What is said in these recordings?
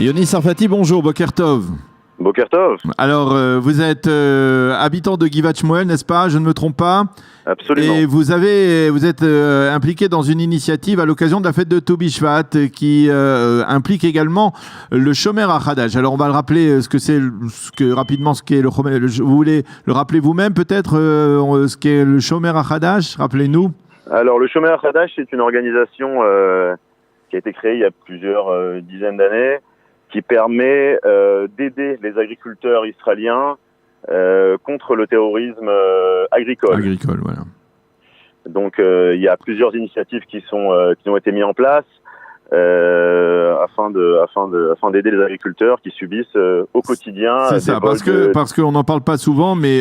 Yoni Sarfati, bonjour, Boker Tov. Boker Tov. Alors, vous êtes habitant de Givat Shmuel, n'est-ce pas? Je ne me trompe pas? Absolument. Et vous êtes impliqué dans une initiative à l'occasion de la fête de Tobi Shvat qui implique également le Shomer HaChadash. Alors, on va le rappeler rapidement ce qu'est le Shomer. Vous voulez le rappeler vous-même peut-être ce qu'est le Shomer HaChadash? Rappelez-nous. Alors, le Shomer HaChadash, c'est une organisation qui a été créée il y a plusieurs dizaines d'années, qui permet d'aider les agriculteurs israéliens contre le terrorisme agricole. Agricole, voilà. Donc, il y a plusieurs initiatives qui ont été mises en place afin d'aider les agriculteurs qui subissent au quotidien. C'est ça, parce qu'on n'en parle pas souvent, mais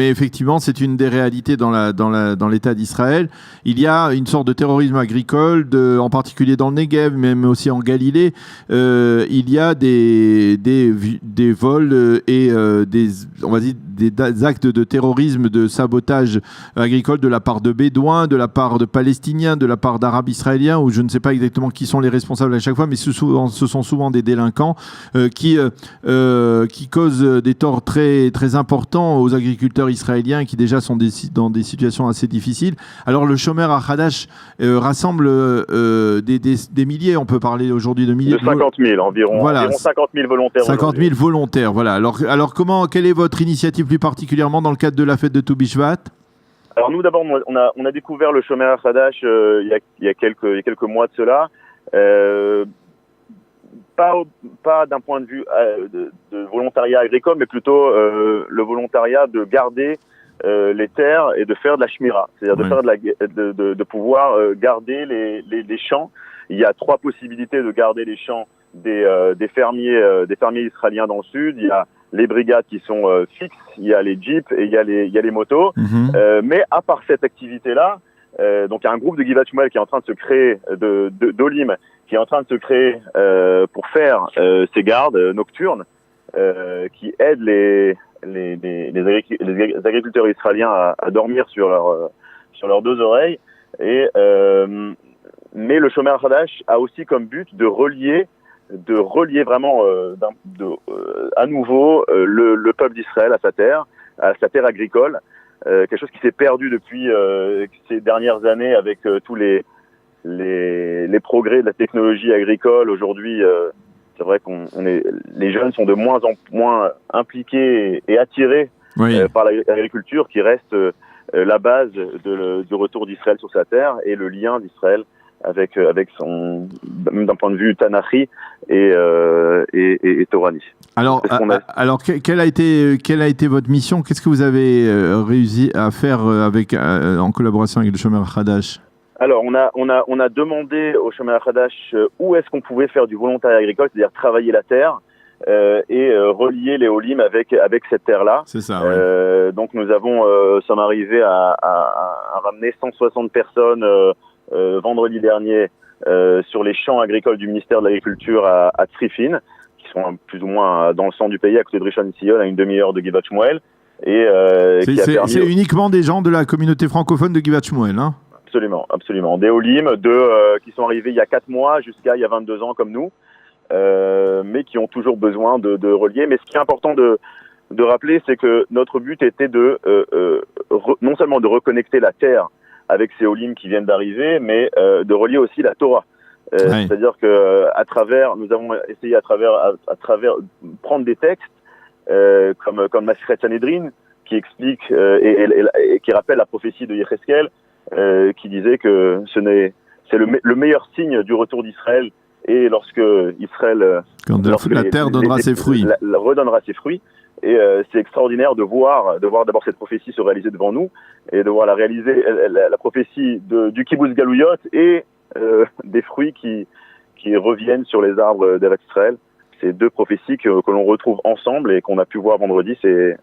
effectivement, c'est une des réalités dans l'État d'Israël. Il y a une sorte de terrorisme agricole, en particulier dans le Negev, même aussi en Galilée. Il y a des vols et des actes de terrorisme, de sabotage agricole de la part de Bédouins, de la part de Palestiniens, de la part d'Arabes israéliens, ou je ne sais pas exactement qui sont les responsables à chaque fois, mais ce sont souvent des délinquants qui causent des torts très, très importants aux agriculteurs israéliens qui déjà sont dans des situations assez difficiles. Alors le Shomer HaChadash rassemble des milliers, on peut parler aujourd'hui de milliers. De 50 000 environ, voilà. Environ 50 000 volontaires. 50 000 volontaires, voilà. Alors quelle est votre initiative plus particulièrement dans le cadre de la fête de Tobi Shvat? Alors nous d'abord on a découvert le Shomer HaChadash il y a quelques mois de cela, pas d'un point de vue de volontariat agricole, mais plutôt le volontariat de garder les terres et de faire de la shmira, c'est-à-dire de pouvoir garder les champs. Il y a 3 possibilités de garder les champs des fermiers israéliens dans le sud. Il y a les brigades qui sont fixes, il y a les jeeps et il y a les motos. Mais à part cette activité-là, donc il y a un groupe de Givat Shmuel qui est en train de se créer, d'Olim, qui est en train de se créer pour faire ces gardes nocturnes qui aident les agriculteurs israéliens à dormir sur leurs 2 oreilles. Mais le Shomer HaChadash a aussi comme but de relier vraiment à nouveau le peuple d'Israël à sa terre agricole, quelque chose qui s'est perdu depuis ces dernières années avec tous les progrès de la technologie agricole. Aujourd'hui, c'est vrai les jeunes sont de moins en moins impliqués et attirés par l'agriculture, qui reste la base du retour d'Israël sur sa terre et le lien d'Israël avec son, même d'un point de vue Tanachi et Torani. Alors quelle a été votre mission? Qu'est-ce que vous avez réussi à faire en collaboration avec le Shomer HaChadash? Alors on a demandé au Shomer HaChadash où est-ce qu'on pouvait faire du volontariat agricole, c'est-à-dire travailler la terre et relier les Olim avec cette terre-là. C'est ça. Ouais. Donc nous sommes arrivés à ramener 160 personnes vendredi dernier sur les champs agricoles du ministère de l'Agriculture à Tzrifin, qui sont plus ou moins dans le centre du pays, à côté de Rishon LeZion, à une demi-heure de Givat Shmuel. C'est uniquement des gens de la communauté francophone de Givat Shmuel, hein? Absolument. Des Olim qui sont arrivés il y a 4 mois jusqu'à il y a 22 ans comme nous, mais qui ont toujours besoin de relier. Mais ce qui est important de rappeler, c'est que notre but était non seulement de reconnecter la terre avec ces Olim qui viennent d'arriver, mais de relier aussi la Torah. C'est-à-dire que nous avons essayé à travers prendre des textes comme Masechet Sanhedrin, qui explique et qui rappelle la prophétie de Yecheskel, qui disait que c'est le meilleur signe du retour d'Israël, et lorsque la terre donnera ses fruits, redonnera ses fruits. Et c'est extraordinaire de voir d'abord cette prophétie se réaliser devant nous, et de voir la prophétie du Kibbutz Galouyot et des fruits qui reviennent sur les arbres d'Eretz Israël. C'est 2 prophéties que l'on retrouve ensemble et qu'on a pu voir vendredi. C'est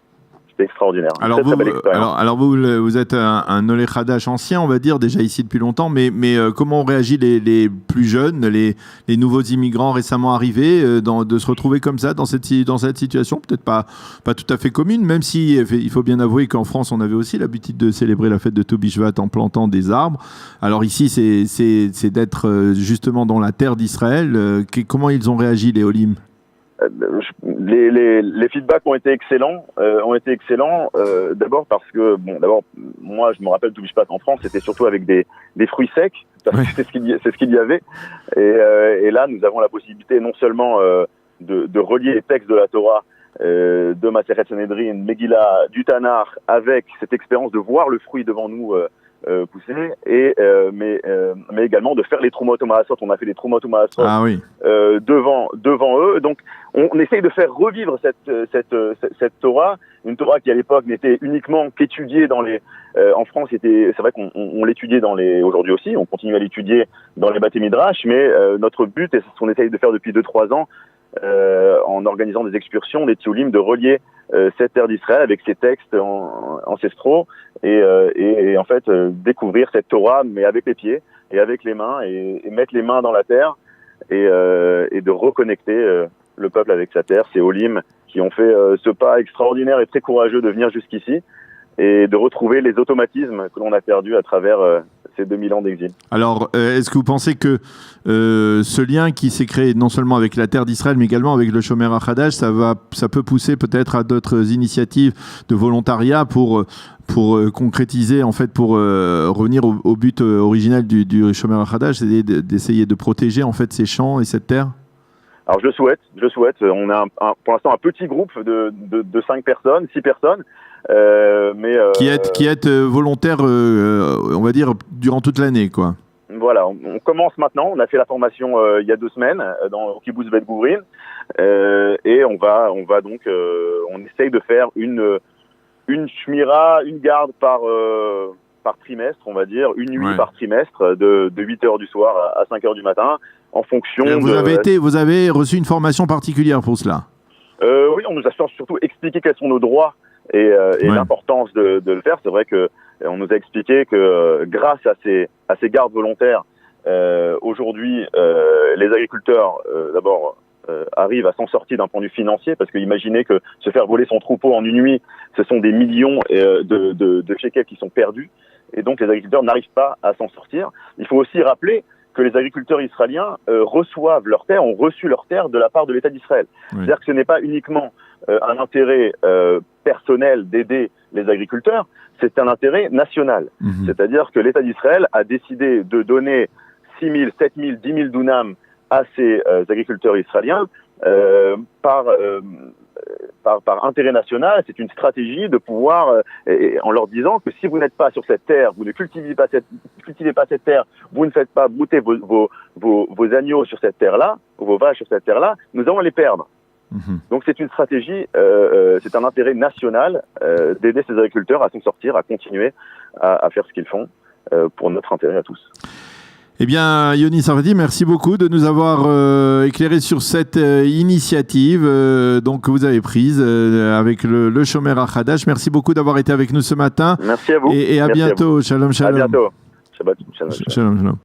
extraordinaire. Alors vous êtes un Olé Khadash ancien, on va dire, déjà ici depuis longtemps, mais comment ont réagi les plus jeunes, les nouveaux immigrants récemment arrivés, de se retrouver comme ça dans cette situation, peut-être pas tout à fait commune, même si il faut bien avouer qu'en France on avait aussi l'habitude de célébrer la fête de Tobi Shvat en plantant des arbres. Alors ici c'est d'être justement dans la terre d'Israël. Comment ils ont réagi, les Olim? les feedbacks ont été excellents. D'abord parce que, moi, je me rappelle tout Mishpat en France, c'était surtout avec des fruits secs, parce que c'est ce qu'il y avait. Et là, nous avons la possibilité non seulement de relier les textes de la Torah, de Masechet Sanhedrin, Megillah, du Tanakh, avec cette expérience de voir le fruit devant nous pousser, mais également de faire les Trumot U'Maasot. On a fait les Trumot U'Maasot devant eux. Donc, on essaye de faire revivre cette Torah, une Torah qui à l'époque n'était uniquement qu'étudiée dans les. En France, c'est vrai qu'on l'étudiait aujourd'hui aussi, on continue à l'étudier dans les Bate Midrash, mais notre but, et c'est ce qu'on essaye de faire depuis 2-3 ans, en organisant des excursions, des tioulim, de relier cette terre d'Israël avec ses textes ancestraux et en fait découvrir cette Torah, mais avec les pieds et avec les mains, et mettre les mains dans la terre et de reconnecter le peuple avec sa terre, ces Olim qui ont fait ce pas extraordinaire et très courageux de venir jusqu'ici et de retrouver les automatismes que l'on a perdus à travers ces 2000 ans d'exil. Alors, est-ce que vous pensez que ce lien qui s'est créé non seulement avec la terre d'Israël, mais également avec le Shomer HaChadash, ça peut pousser peut-être à d'autres initiatives de volontariat pour concrétiser, en fait, pour revenir au but originel du Shomer HaChadash, c'est d'essayer de protéger en fait ces champs et cette terre? Alors je le souhaite. On a pour l'instant un petit groupe de 6 personnes. Qui êtes volontaire, on va dire, durant toute l'année, quoi. Voilà, on commence maintenant. On a fait la formation il y a 2 semaines au Kibbutz Bet Guvrin, et on va donc, on essaye de faire une shmira, une garde par trimestre, on va dire, une nuit par trimestre, de 8h du soir à 5h du matin, en fonction. Vous avez reçu une formation particulière pour cela? Oui, on nous a surtout expliqué quels sont nos droits et l'importance de le faire. C'est vrai que on nous a expliqué que grâce à ces gardes volontaires, aujourd'hui, les agriculteurs, d'abord, arrivent à s'en sortir d'un point de vue financier, parce que imaginez que se faire voler son troupeau en une nuit, ce sont des millions de shekels qui sont perdus, et donc les agriculteurs n'arrivent pas à s'en sortir. Il faut aussi rappeler que les agriculteurs israéliens reçoivent leurs terres, ont reçu leurs terres de la part de l'État d'Israël. Oui. C'est-à-dire que ce n'est pas uniquement un intérêt personnel d'aider les agriculteurs, c'est un intérêt national. Mmh. C'est-à-dire que l'État d'Israël a décidé de donner 6 000, 7 000, 10 000 dunams à ces agriculteurs israéliens par intérêt national. C'est une stratégie de pouvoir, en leur disant que si vous n'êtes pas sur cette terre, vous ne cultivez pas cette terre, vous ne faites pas brouter vos agneaux sur cette terre-là, ou vos vaches sur cette terre-là, nous allons les perdre. Mmh. Donc c'est une stratégie, c'est un intérêt national d'aider ces agriculteurs à s'en sortir, à continuer à faire ce qu'ils font pour notre intérêt à tous. Eh bien, Yoni Sarfati, merci beaucoup de nous avoir éclairé sur cette initiative donc, que vous avez prise avec le Shomer HaChadash. Merci beaucoup d'avoir été avec nous ce matin. Merci à vous. Et à bientôt. Shalom, shalom. À bientôt. Shabbat shalom. Shalom, shalom.